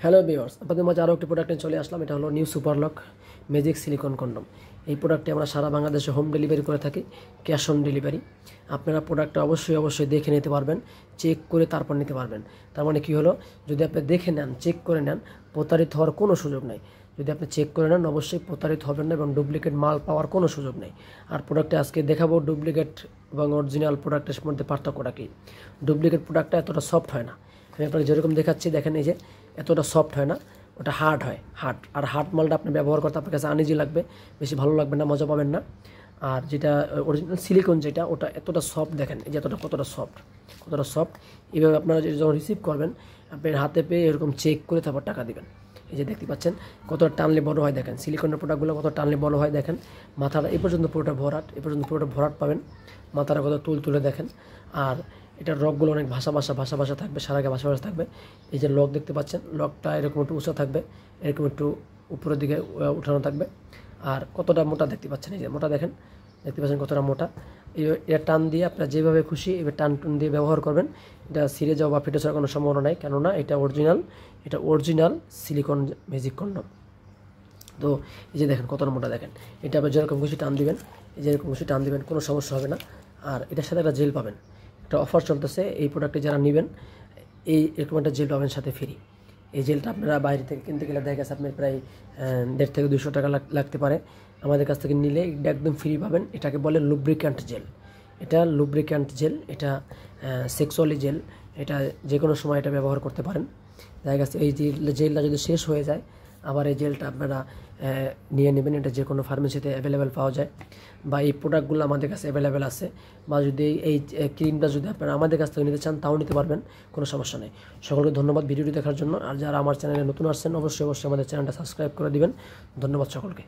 Hello viewers, আপনাদের মাঝে আরও একটি প্রোডাক্ট নিয়ে চলে আসলাম। এটা হলো নিউ সুপারলক ম্যাজিক সিলিকন কন্ডম। এই প্রোডাক্টটি আমরা সারা বাংলাদেশে হোম ডেলিভারি করে থাকি, ক্যাশ অন ডেলিভারি। আপনারা প্রোডাক্টটা অবশ্যই দেখে নিতে পারবেন, চেক করে তারপর নিতে পারবেন। তার মানে কী হলো, যদি আপনি দেখে নেন, চেক করে নেন, প্রতারিত হওয়ার কোনো সুযোগ নেই। যদি আপনি চেক করে নেন, অবশ্যই প্রতারিত হবেন না এবং ডুপ্লিকেট মাল পাওয়ার কোনো সুযোগ নেই। আর প্রোডাক্টে আজকে দেখাবো ডুপ্লিকেট এবং অরিজিনাল প্রোডাক্টের মধ্যে পার্থক্যটা কী। ডুপ্লিকেট প্রোডাক্টটা এতটা সফট হয় না। আমি আপনাকে যেরকম দেখাচ্ছি, দেখেন এই যে এতটা সফট হয় না, ওটা হার্ড হয়। আর হার্ড মালটা আপনি ব্যবহার করতে আপনার কাছে আনইজি লাগবে, বেশি ভালো লাগবে না, মজা পাবেন না। আর যেটা অরিজিনাল সিলিকন যেটা, ওটা এতটা সফট, দেখেন এই যে কতটা সফট। এইভাবে আপনারা যখন রিসিভ করবেন, আপনার হাতে পেয়ে এরকম চেক করে তারপর টাকা দেবেন। এই যে দেখতে পাচ্ছেন কতটা টানলে বড় হয়, দেখেন সিলিকনের প্রোডাক্টগুলো কত টানলে বড় হয়। দেখেন মাথাটা এই পর্যন্ত পুরোটা ভরাট পাবেন, মাথাটা কত তুলে দেখেন। আর এটার লকগুলো অনেক ভাষা থাকবে, সারাকে ভাষা থাকবে। এই যে লক দেখতে পাচ্ছেন, লকটা এরকম একটু উঁচা থাকবে, এরকম একটু উপরের দিকে উঠানো থাকবে। আর কতটা মোটা দেখতে পাচ্ছেন, এই যে মোটা দেখতে পাচ্ছেন কতটা মোটা। এটা টান দিয়ে আপনারা যেভাবে খুশি এবার টান দিয়ে ব্যবহার করবেন। এটা ছিঁড়ে যাওয়া বা ফেটে যাওয়ার কোনো সম্ভাবনা নাই, কেননা এটা অরিজিনাল সিলিকন ম্যাজিক কন্ডম। তো এই যে দেখেন কতটা মোটা, দেখেন এটা আপনি যেরকম খুশি টান দিবেন, কোনো সমস্যা হবে না। আর এটার সাথে একটা জেল পাবেন, একটা অফার চলতেছে। এই প্রোডাক্টে যারা নেবেন, এরকম একটা জেল পাবেন সাথে ফ্রি। এই জেলটা আপনারা বাইরে থেকে কিনতে গেলে দেখা গেছে আপনার প্রায় 150 থেকে 200 টাকা লাগতে পারে। আমাদের কাছ থেকে নিলে এটা একদম ফ্রি পাবেন। এটাকে বলে লুব্রিক্যান্ট জেল। এটা সেক্সুয়ালি জেল। এটা যে কোনো সময় এটা ব্যবহার করতে পারেন। দেখা গেছে এই জেলটা যদি শেষ হয়ে যায়, আবার এই জেলটা আপনারা নিয়ে নেবেন। এটা যে কোনো ফার্মেসিতে অ্যাভেলেবেল পাওয়া যায়, বা এই প্রোডাক্টগুলো আমাদের কাছে অ্যাভেলেবেল আছে। বা যদি এই ক্রিমটা যদি আপনারা আমাদের কাছ থেকে নিতে চান, তাও নিতে পারবেন, কোনো সমস্যা নেই। সকলকে ধন্যবাদ ভিডিওটি দেখার জন্য। আর যারা আমার চ্যানেলে নতুন আসছেন, অবশ্যই আমাদের চ্যানেলটা সাবস্ক্রাইব করে দিবেন। ধন্যবাদ সকলকে।